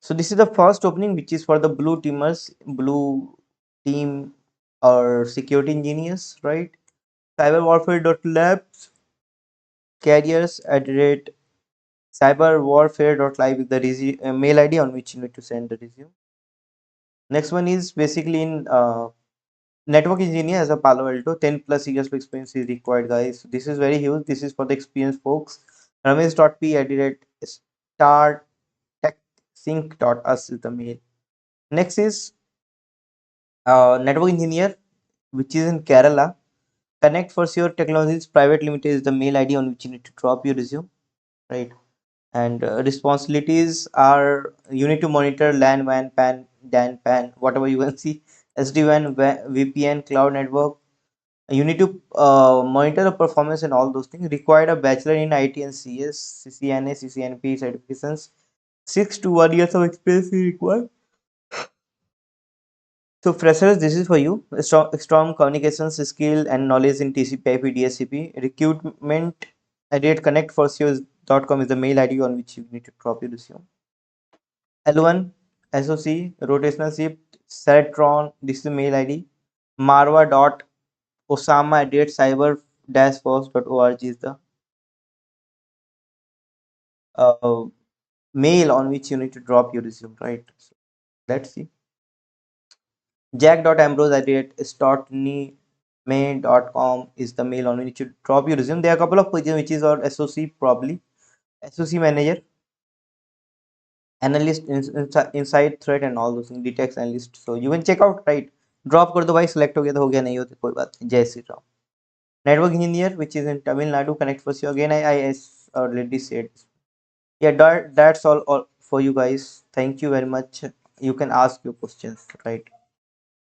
So this is the first opening, which is for the blue teamers, blue team or security engineers, right? Cyberwarfare.labs carriers at the rate cyberwarfare.live is the mail ID on which you need to send the resume. Next one is basically in network engineer as a Palo Alto. 10 plus years of experience is required, guys. So this is very huge. This is for the experienced folks. Ramesh.p at the rate startechsync.us is the mail. Next is network engineer, which is in Kerala. Connect for Sure Technologies Private Limited is the mail ID on which you need to drop your resume, right? And responsibilities are you need to monitor LAN, WAN, PAN, DAN, PAN, whatever you can see, SD-WAN, VPN, cloud network. You need to monitor the performance and all those things. Required a bachelor in IT and CS, CCNA, CCNP certifications. 6 to 1 years of experience is required. So freshers, this is for you. Strong communications skill and knowledge in TCP/IP, DSCP. Recruitment at connectforceos.com is the mail ID on which you need to drop your resume. L1 SOC rotational shift Ceratron. This is the mail ID. Marwa.osama at cyber-force.org is the uh, mail on which you need to drop your resume. Right. So let's see. Jack.ambrose at startney.com is the mail on which you drop your resume. There are a couple of positions which is our SOC probably. SOC manager, analyst, inside threat and all those things, detects analyst. So you can check out, right? Drop कर दो भाई, select हो गया नहीं होता कोई बात नहीं, जय Shri Ram. Network engineer, which is in Tamil Nadu, connect for you again. I already said. Yeah, that's all for you guys. Thank you very much. You can ask your questions, right?